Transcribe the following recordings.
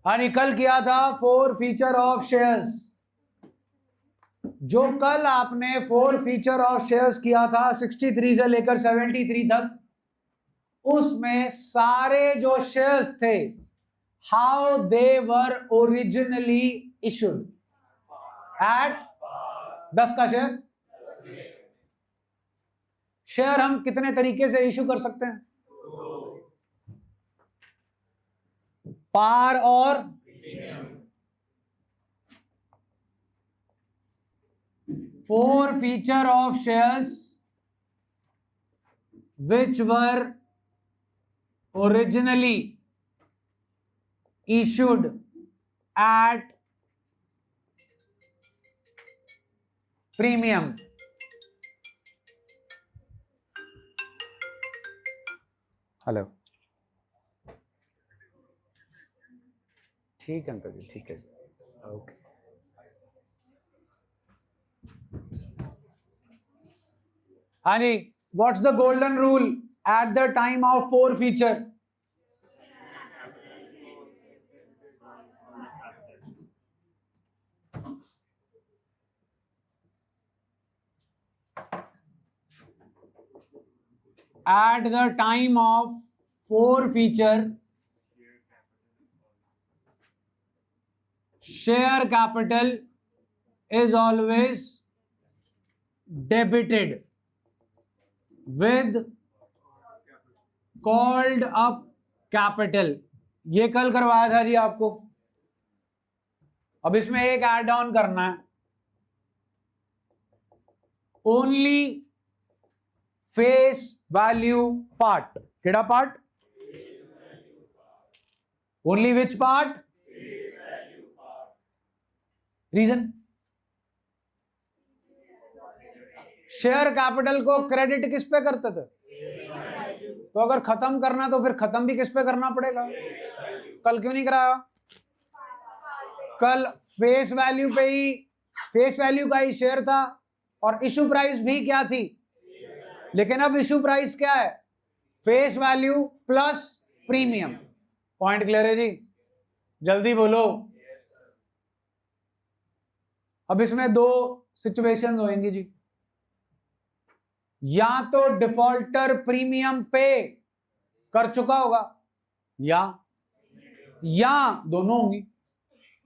और कल किया था 4 फीचर ऑफ शेयर्स। जो कल आपने 4 फीचर ऑफ शेयर्स किया था 63 से लेकर 73 तक, उसमें सारे जो शेयर्स थे how they were originally issued at 10 का शेयर। शेयर हम कितने तरीके से इशू कर सकते हैं? पार और forfeiture of shares which were originally issued at premium। हेलो, ठीक है अंकल जी, ठीक है, ओके। हाँ जी, what's the golden rule at the time of 4 feature? At the time of 4 feature, share capital is always debited with called up capital। ये कल करवाया था जी आपको। अब इसमें एक ऐड ऑन करना है, ओनली फेस वैल्यू पार्ट। केड़ा part? Only which part? Reason, share capital को क्रेडिट किस पे करते थे? तो अगर खत्म करना तो फिर खत्म भी किस पे करना पड़ेगा? कल क्यों नहीं कराया? कल फेस वैल्यू पे ही, फेस वैल्यू का ही शेयर था और इशू प्राइस भी क्या थी? लेकिन अब इशू प्राइस क्या है? Face value plus premium. Point clear है जी? जल्दी बोलो। अब इसमें दो सिचुएशंस होंगी जी, या तो डिफॉल्टर प्रीमियम पे कर चुका होगा या दोनों होंगी,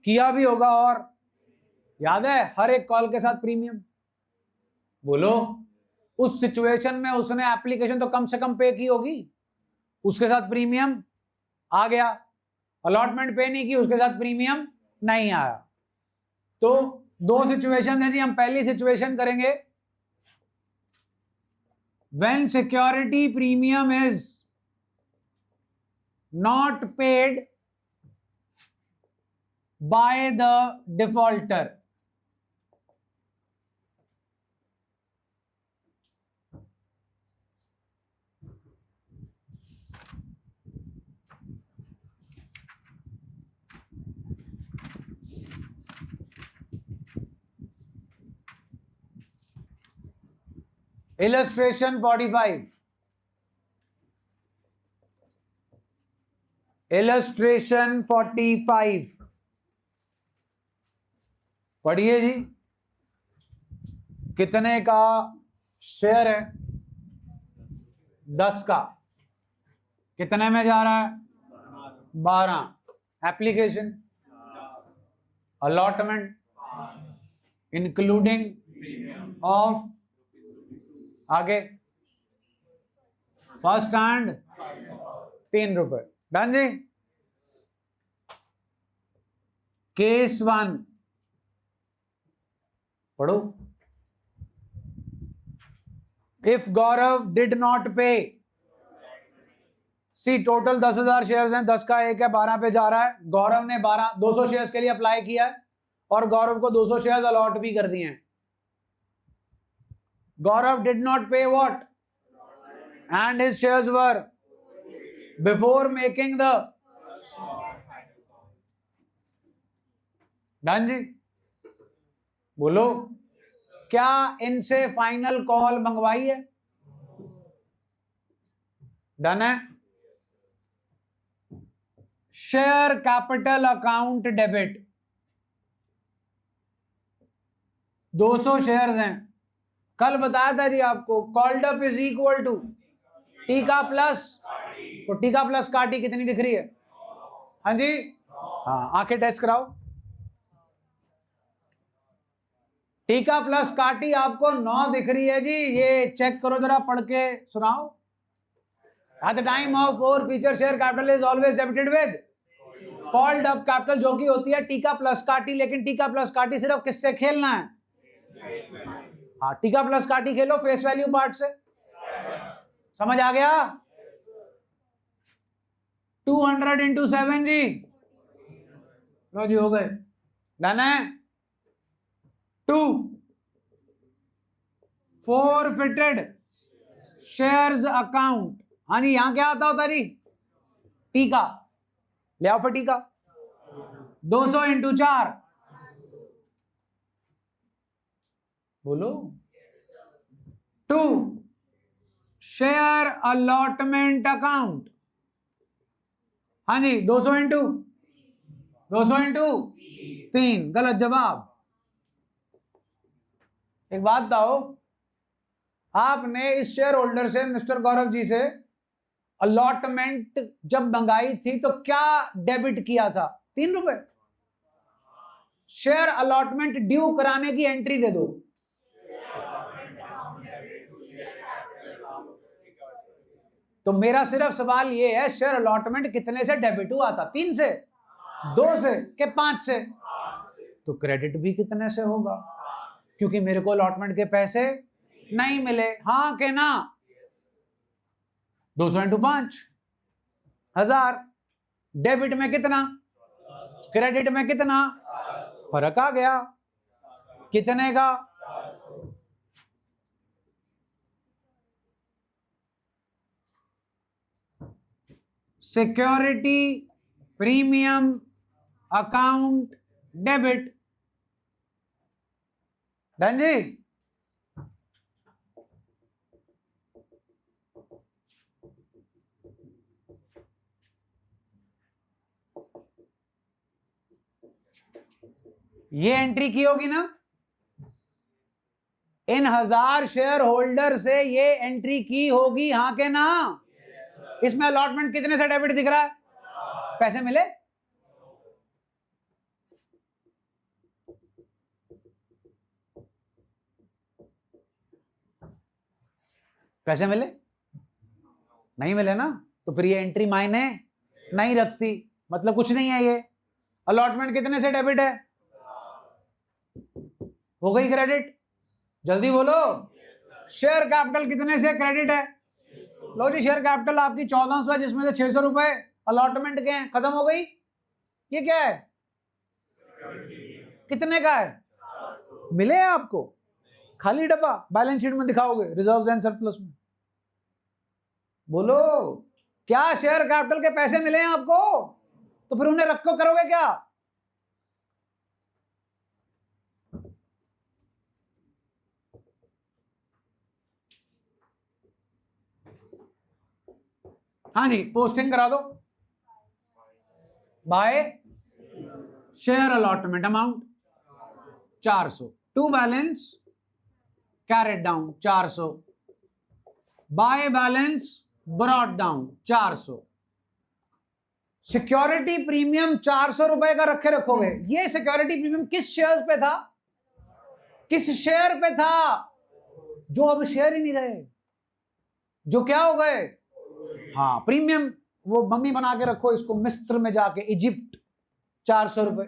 किया भी होगा और याद है हर एक कॉल के साथ प्रीमियम। बोलो, उस सिचुएशन में उसने एप्लीकेशन तो कम से कम पे की होगी, उसके साथ प्रीमियम आ गया। अलॉटमेंट पे नहीं की, उसके साथ प्रीमियम नहीं आया। तो दो सिचुएशन है जी। हम पहली सिचुएशन करेंगे, when security premium is not paid by the defaulter। Illustration 45। Illustration 45 पढ़िए जी। कितने का शेयर है? 10 का। कितने में जा रहा है? 12। एप्लीकेशन, अलॉटमेंट इंक्लूडिंग ऑफ, आगे फर्स्ट हैंड 3 रुपए। डन जी। केस 1 पढ़ो। इफ गौरव डिड नॉट पे, सी टोटल 10,000 शेयर्स हैं, 10 का एक है, 12 पे जा रहा है। गौरव ने 200 शेयर्स के लिए अप्लाई किया है और गौरव को 200 शेयर्स अलॉट भी कर दिए हैं। Gaurav did not pay what and his shares were before making the. Done जी। बोलो, क्या इनसे फाइनल कॉल मंगवाई है? डन है। Share capital account debit, 200 shares हैं। कल बताया था जी आपको, called up is equal to टीका प्लस, तो टीका प्लस काटी कितनी दिख रही है? हाँ जी, हाँ, आंखें टेस्ट कराओ। टीका प्लस काटी आपको 9 दिख रही है जी, ये चेक करो जरा, पढ़ के सुनाओ। Eight the time of four feature share capital is always debited with called up capital, जो कि होती है टीका प्लस काटी। लेकिन टीका प्लस काटी सिर्फ किससे खेलना है? हाँ, टीका प्लस काटी खेलो फेस वैल्यू पार्ट से। समझ आ गया? 200 इंटू 7 जी, लो जी हो गए, डन है। 2 forfeited शेयर्स अकाउंट, हाँ जी, यहां क्या आता होता जी? टीका, ले आओ फिर टीका। 200 इंटू 4, बोलो। 2 शेयर अलॉटमेंट अकाउंट, हाँ जी, 200 इंटू 3, गलत जवाब। एक बात बताओ, आपने इस शेयर होल्डर से, मिस्टर गौरव जी से, अलॉटमेंट जब मंगाई थी तो क्या डेबिट किया था? 3 रुपए। शेयर अलॉटमेंट ड्यू कराने की एंट्री दे दो। तो मेरा सिर्फ सवाल ये है, शेयर अलॉटमेंट कितने से डेबिट हुआ था? 3 से, 2 से, के 5 से? तो क्रेडिट भी कितने से होगा? क्योंकि मेरे को अलॉटमेंट के पैसे नहीं मिले। हाँ के ना? 200 इंटू 5, 1000। डेबिट में कितना, क्रेडिट में कितना? फर्क आ गया। कितने का? Security premium account debit, done जी। ये एंट्री की होगी ना, इन 1000 शेयर होल्डर से ये एंट्री की होगी, हाँ के ना? इसमें अलॉटमेंट कितने से डेबिट दिख रहा है? पैसे मिले? पैसे मिले? नहीं मिले ना, तो फिर ये एंट्री मायने नहीं रखती, मतलब कुछ नहीं है ये। अलॉटमेंट कितने से डेबिट है? हो गई क्रेडिट? जल्दी बोलो। शेयर कैपिटल कितने से क्रेडिट है? लो जी, शेयर कैपिटल आपकी 1400 है, जिसमें से 600 रुपए अलॉटमेंट के हैं, खत्म हो गई। ये क्या है? कितने का है? मिले हैं आपको? खाली डब्बा बैलेंस शीट में दिखाओगे, रिजर्व्स एंड सरप्लस में। बोलो, क्या शेयर कैपिटल के पैसे मिले हैं आपको? तो फिर उन्हें रखो, करोगे क्या? हाँ जी, पोस्टिंग करा दो। By share allotment amount 400, to balance carried down 400, by balance brought down 400। Security premium 400 रुपए का रखोगे। ये सिक्योरिटी प्रीमियम किस शेयर पे था? किस शेयर पे था? जो अब शेयर ही नहीं रहे, जो क्या हो गए? हाँ, प्रीमियम। वो मम्मी बना के रखो इसको मिस्र में जाके, इजिप्ट, 400 रुपए।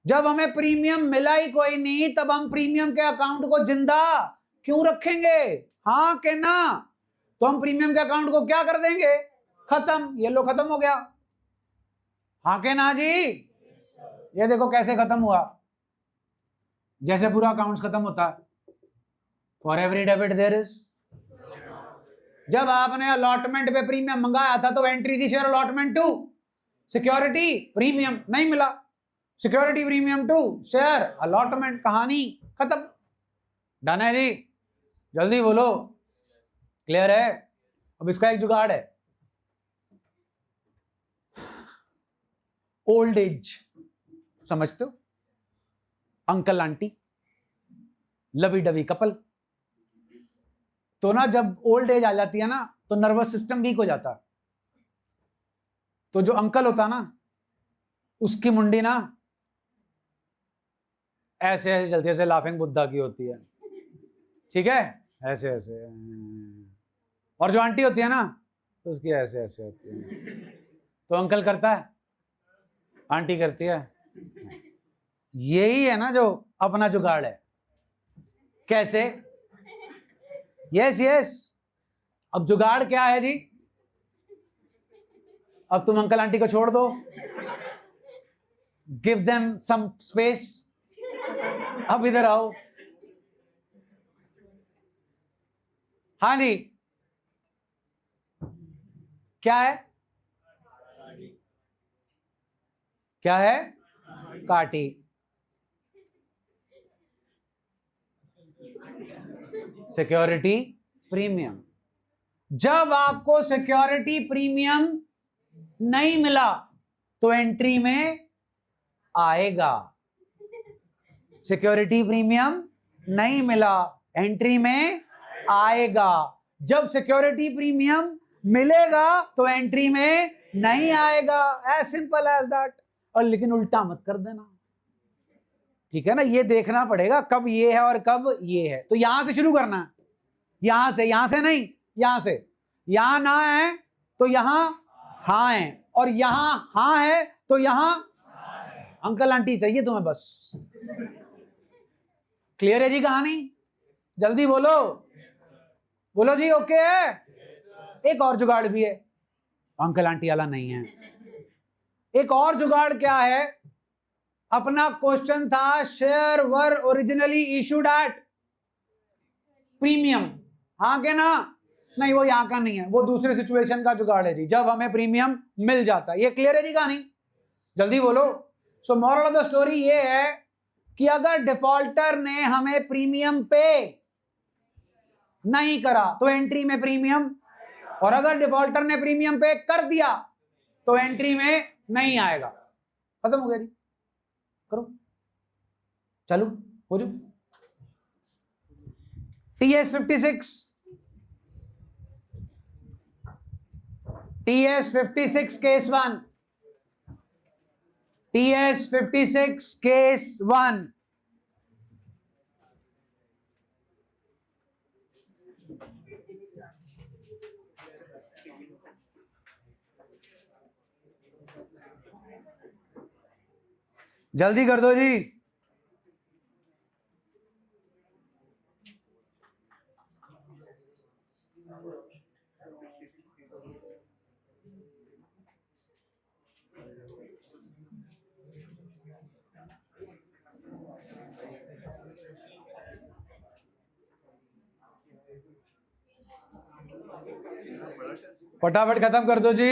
जब हमें प्रीमियम मिला ही कोई नहीं, तब हम प्रीमियम के अकाउंट को जिंदा क्यों रखेंगे? हाँ के ना? तो हम प्रीमियम के अकाउंट को क्या कर देंगे? खत्म। ये लो, खत्म हो गया। हाँ के ना जी? ये देखो कैसे खत्म हुआ, जैसे पूरा अकाउंट्स खत्म होता है। For every debit there is. जब आपने अलॉटमेंट पे प्रीमियम मंगाया था तो एंट्री थी share allotment to security premium, नहीं मिला। Security premium to share allotment, कहानी खत्म। डन है जी? जल्दी बोलो। क्लियर है? अब इसका एक जुगाड़ है। ओल्ड एज, समझते हो, uncle aunty, lovey dovey couple. तो ना जब ओल्ड एज आ जाती है ना तो नर्वस सिस्टम वीक हो जाता। तो जो अंकल होता ना उसकी मुंडी ना ऐसे ऐसे चलती है, जैसे लाफिंग बुद्धा की होती है, ठीक है, ऐसे ऐसे। और जो आंटी होती है ना उसकी ऐसे ऐसे होती है। तो अंकल करता है, आंटी करती है। यही है ना जो अपना जुगाड़ है। कैसे? Yes yes. अब जुगाड़ क्या है जी? अब तुम अंकल आंटी को छोड़ दो, गिव देम सम स्पेस। अब इधर आओ। हाँ जी, क्या है? क्या है? काटी। Security premium. जब आपको सिक्योरिटी प्रीमियम नहीं मिला तो एंट्री में आएगा। सिक्योरिटी प्रीमियम नहीं मिला, एंट्री में आएगा। जब सिक्योरिटी प्रीमियम मिलेगा तो एंट्री में नहीं आएगा। As simple as that. और लेकिन उल्टा मत कर देना, ठीक है ना? ये देखना पड़ेगा कब ये है और कब ये है। तो यहां से शुरू करना, यहां से नहीं, यहां से। यहां ना है तो यहां हाँ है, और यहां हाँ है तो यहां अंकल आंटी चाहिए तुम्हें बस। क्लियर है जी कहानी? जल्दी बोलो, बोलो जी। ओके है? एक और जुगाड़ भी है, अंकल आंटी वाला नहीं है। एक और जुगाड़ क्या है? अपना क्वेश्चन था share were originally issued at premium, हाँ के ना? नहीं, वो यहां का नहीं है, वो दूसरे सिचुएशन का जुगाड़ है जी, जब हमें प्रीमियम मिल जाता है। ये क्लियर है जी कहानी? जल्दी बोलो। So moral of the story ये है कि अगर डिफॉल्टर ने हमें प्रीमियम पे नहीं करा तो एंट्री में प्रीमियम, और अगर डिफॉल्टर ने प्रीमियम पे कर दिया तो एंट्री में नहीं आएगा। खत्म हो गया जी। करो, चलो हो जाओ। TS56, TS56 case 1, TS56 case 1। जल्दी कर दो जी। फटाफट खत्म कर दो जी।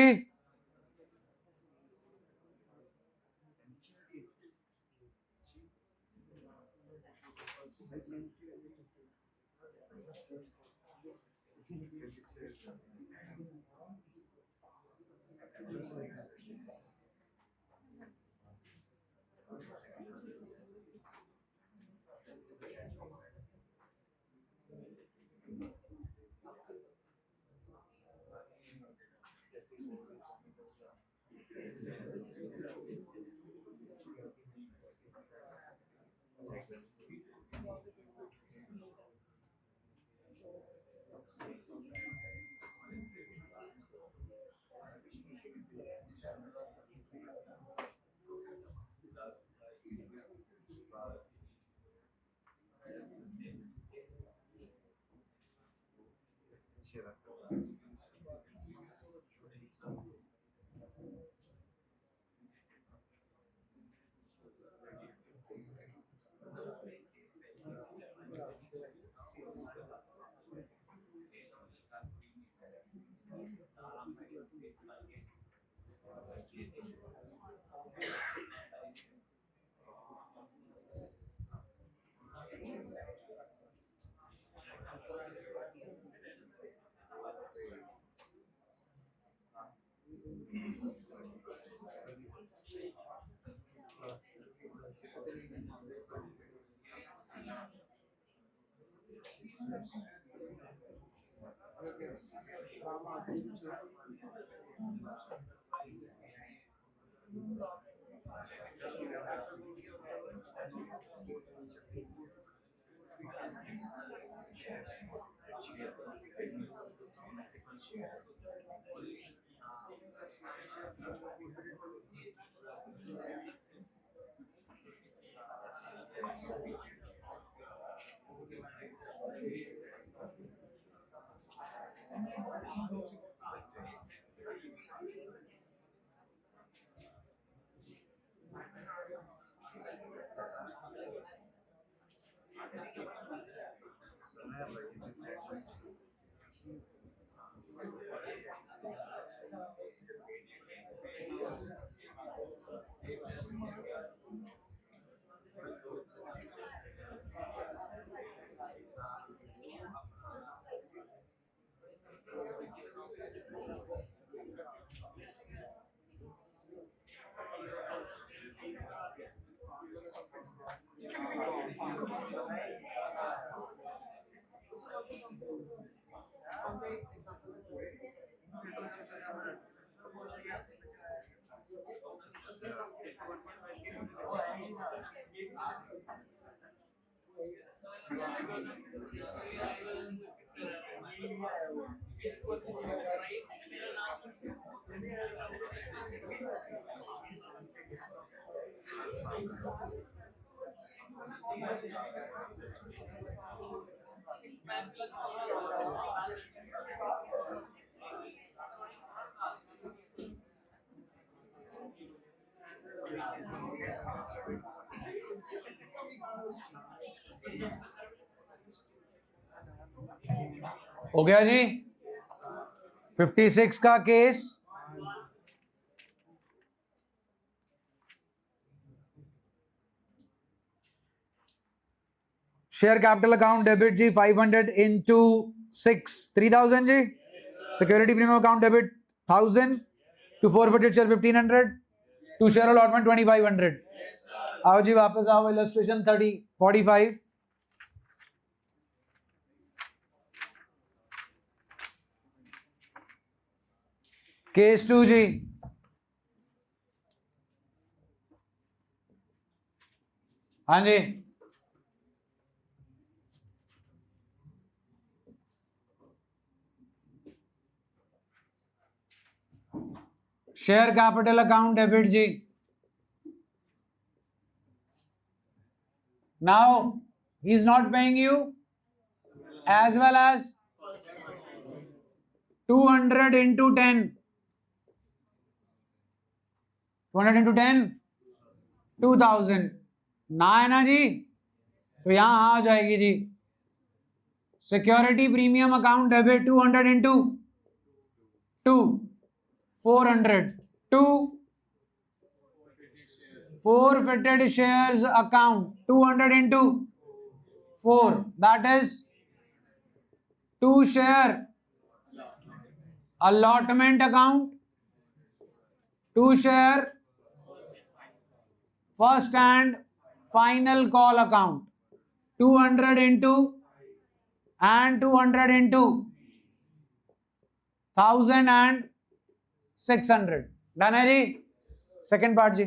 हो गया जी 56 का केस। शेयर कैपिटल अकाउंट डेबिट जी 500 into 6 3000 जी। Security premium account debit 1000 to forfeited share 1500 to share allotment 2500। आओ जी वापस आओ इलस्ट्रेशन 45। केस 2 जी। हाँ जी शेयर कैपिटल अकाउंट डेबिट जी। Now he is not paying you as well as 200 into 10 200 into 10 2000 ना है ना जी, तो यहां आ जाएगी जी security premium account debit 200 into 2 400 to forfeited shares account 200 into 4 that is to share allotment account to share first and final call account 200 into and 200 into 1000 and 600 done है जी। सेकेंड पार्ट जी।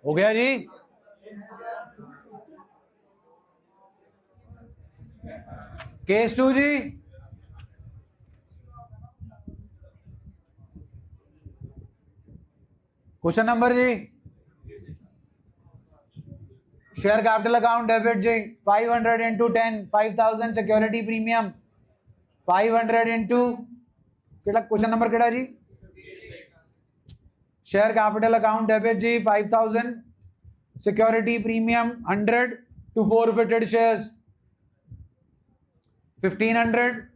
हो गया जी? केस 2 जी, question number जी, share capital account debit जी, 500 into 10, 5,000 security premium, 500 into केड़ा क्वेश्चन नंबर केड़ा जी? शेयर कैपिटल अकाउंट डेबिट जी, 5,000 security premium 100 to forfeited shares 1,500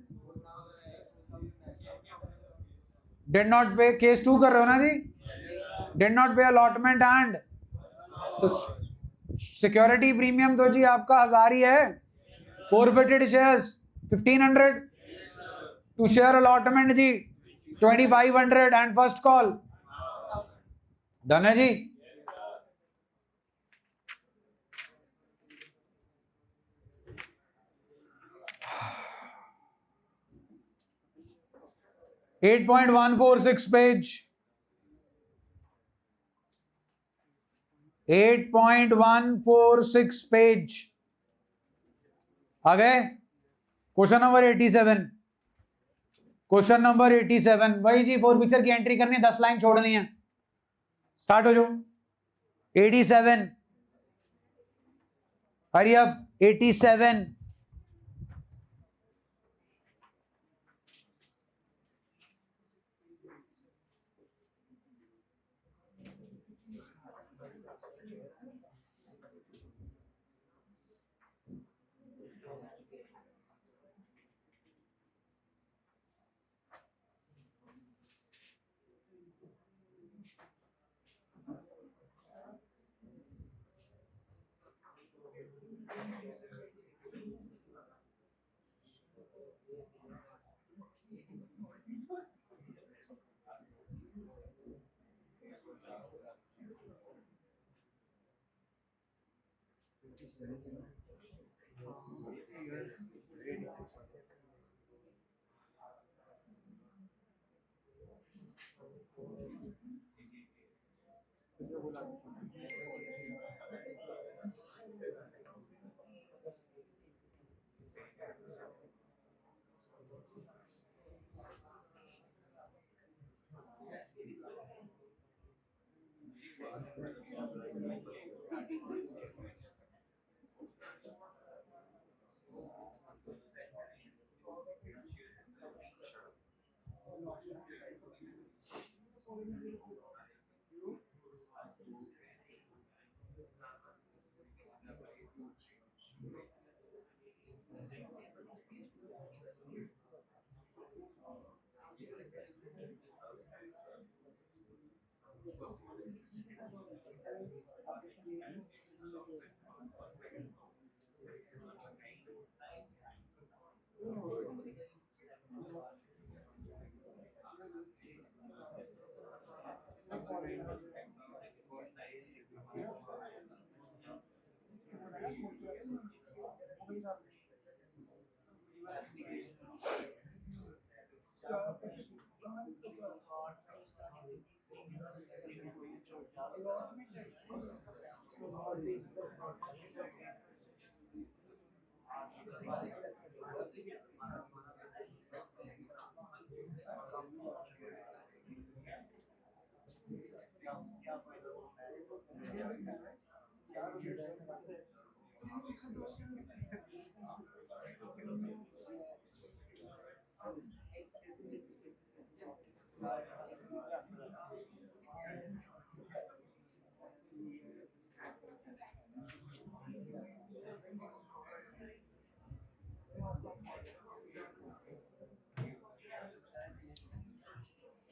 did not pay, case 2 कर रहे हो ना जी? did not pay allotment and तो सिक्योरिटी प्रीमियम तो जी आपका 1000 ही है, forfeited shares 1,500 to share allotment जी 2,500 and first call डन है जी? 8.146 पेज, 8.146 पेज आ गए। क्वेश्चन नंबर 87, क्वेश्चन नंबर 87 वही जी, फोर पिक्चर की एंट्री करनी है, 10 लाइन छोड़नी है, स्टार्ट हो जाओ। 87 हरी अब 87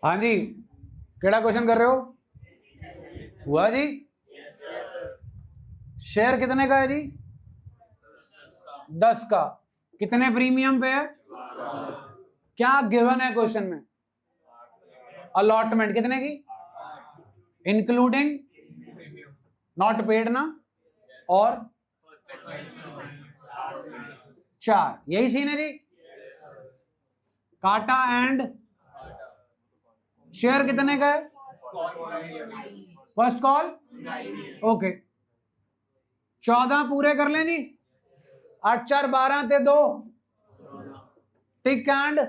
हाँ जी, केड़ा क्वेश्चन कर रहे हो? हुआ जी? शेयर कितने का है जी? 10 का। कितने प्रीमियम पे है? क्या गिवन है क्वेश्चन में? अलॉटमेंट कितने की? इंक्लूडिंग नॉट पेड ना, और 4, यही सीन है जी। काटा एंड शेयर कितने का है? फर्स्ट कॉल ओके, 14 पूरे कर लें जी। 8 4 12 ते 2 टिक एंड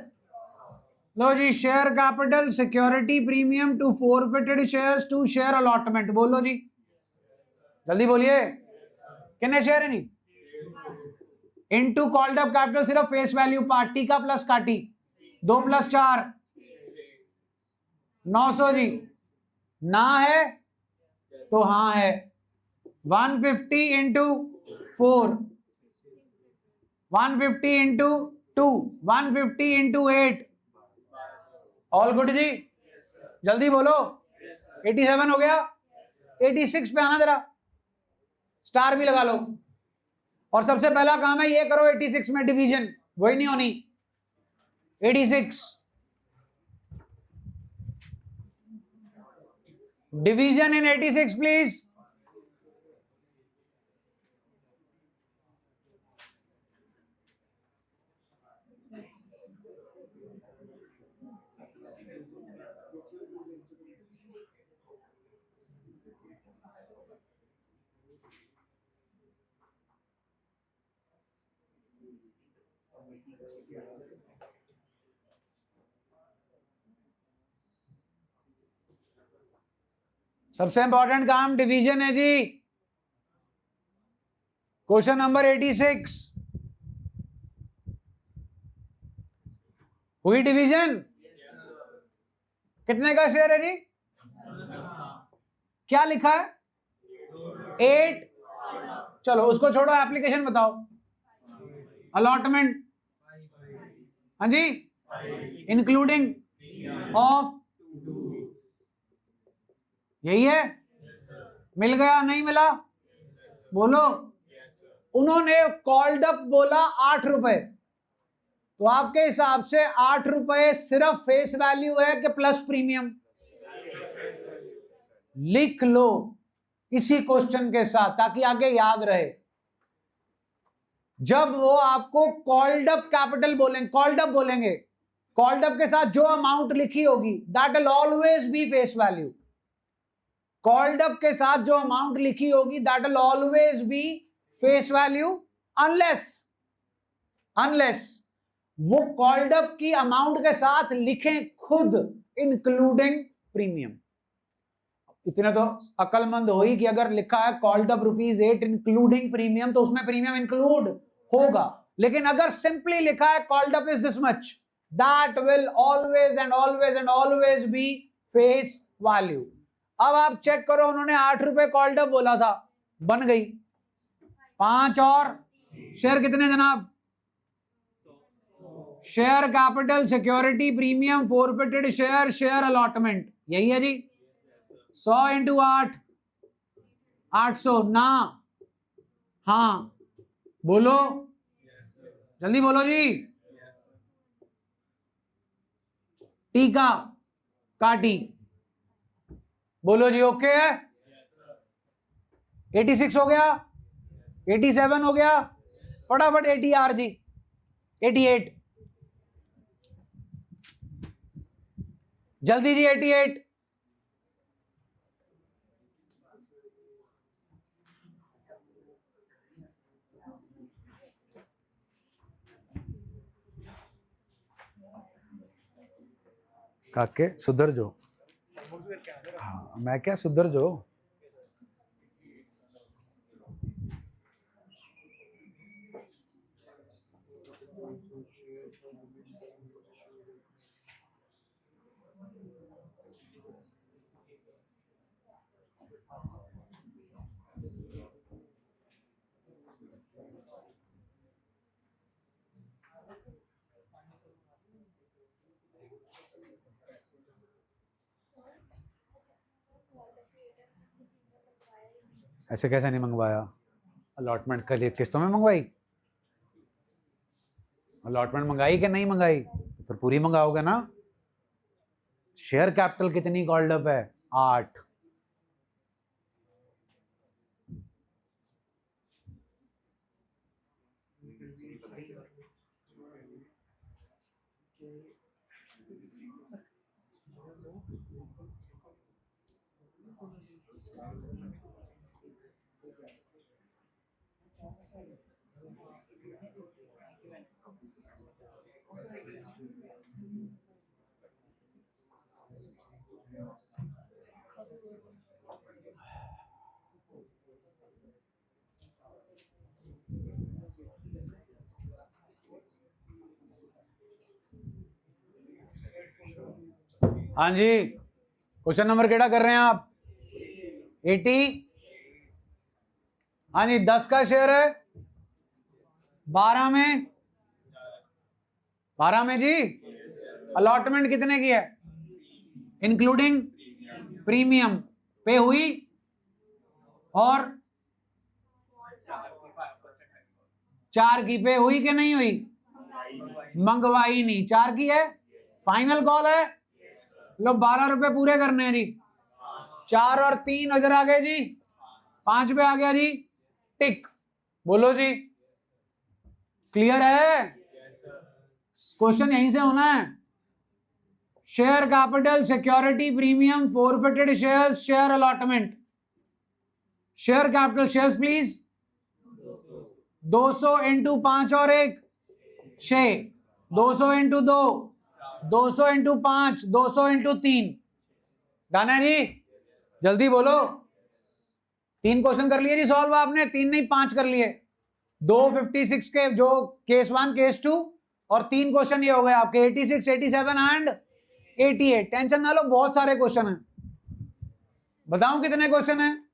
लो जी। Share capital security premium to forfeited shares to share allotment. बोलो जी, जल्दी बोलिए, कितने शेयर है नहीं? इनटू कॉल्ड अप कैपिटल सिर्फ फेस वैल्यू पार्ट, टी का प्लस काटी, 2 + 4 900 जी। ना है तो हाँ है। 150 into 4, 150 into 2, 150 into 8, all good जी। जल्दी बोलो, 87 हो गया। 86 पे आना जरा, स्टार भी लगा लो। और सबसे पहला काम है ये करो 86 में डिवीजन, वही नहीं होनी। 86 डिवीजन इन 86 प्लीज। सबसे इंपॉर्टेंट काम डिवीजन है जी। क्वेश्चन नंबर 86 हुई डिवीजन? कितने का शेयर है जी? क्या लिखा है? 8। चलो उसको छोड़ो, एप्लीकेशन बताओ। अलॉटमेंट हाँ जी, इंक्लूडिंग ऑफ, यही है। मिल गया नहीं मिला? बोलो। उन्होंने कॉल्ड अप बोला 8 रुपए, तो आपके हिसाब से 8 रुपए सिर्फ फेस वैल्यू है कि प्लस प्रीमियम? लिख लो इसी क्वेश्चन के साथ ताकि आगे याद रहे। जब वो आपको कॉल्ड अप कैपिटल बोलेंगे, कॉल्ड अप बोलेंगे, कॉल्ड अप के साथ जो अमाउंट लिखी होगी that will always be face value. Called up के साथ जो अमाउंट लिखी होगी that will always be face value, unless वो कॉल्ड अप की अमाउंट के साथ लिखें खुद इंक्लूडिंग प्रीमियम। इतने तो अकलमंद हो ही कि अगर लिखा है कॉल्ड अप ₹8 इंक्लूडिंग प्रीमियम तो उसमें प्रीमियम इंक्लूड होगा। लेकिन अगर सिंपली लिखा है called up is this much, that will always and always and always be face value. अब आप चेक करो, उन्होंने 8 रुपए कॉल्ड अप बोला था, बन गई 5 और शेयर कितने जनाब? Share capital security premium forfeited share share allotment, यही है जी। 100 इंटू 8 800 ना, हाँ बोलो, जल्दी बोलो जी। टीका काटी, बोलो जी। ओके है? 86 हो गया, 87 हो गया, फटाफट 80 आर जी, 88 जल्दी जी। 88 काके सुधर जो। हाँ मैं क्या सुधर जो। ऐसे कैसे नहीं मंगवाया? अलॉटमेंट के लिए किस्तों में मंगवाई? अलॉटमेंट मंगाई कि नहीं मंगाई? तो पूरी मंगाओगे ना। शेयर कैपिटल कितनी कॉल्ड अप है? 8। हाँ जी, क्वेश्चन नंबर केड़ा कर रहे हैं आप? 80। हाँ जी, 10 का शेयर है, 12 में जी अलॉटमेंट कितने की है? इंक्लूडिंग प्रीमियम पे हुई और 4 की पे हुई कि नहीं हुई? मंगवाई नहीं, 4 की है। फाइनल कॉल है। लो 12 रुपए पूरे करने हैं जी। 4 और 3 इधर आ गए जी, 5 पे आ गया जी, टिक। बोलो जी, क्लियर है? क्वेश्चन यहीं से होना है। Share capital, security, premium, forfeited shares, share allotment. Share capital, shares please. 200 into 5 और 1 6, 200 इंटू 2, 200 इंटू 5, 200 इंटू 3। डन है जी? जल्दी बोलो। 3 क्वेश्चन कर लिए जी सॉल्व आपने, 3 नहीं 5 कर लिए। 256 के जो केस 1 केस 2 और 3 क्वेश्चन ये हो गए आपके 86, 87 एंड 88। टेंशन ना लो, बहुत सारे क्वेश्चन हैं। बताऊं कितने क्वेश्चन हैं?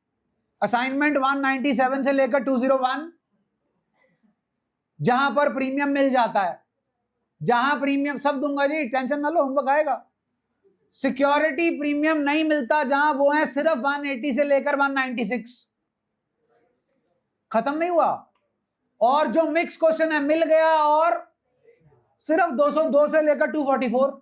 असाइनमेंट 197 से लेकर 201, जहां पर प्रीमियम मिल जाता है, जहां प्रीमियम सब दूंगा जी, टेंशन ना लो, होमवर्क आएगा। सिक्योरिटी प्रीमियम नहीं मिलता जहां, वो है सिर्फ 180 से लेकर 196। खत्म नहीं हुआ। और जो मिक्स क्वेश्चन है मिल गया, और सिर्फ 202 से लेकर 244।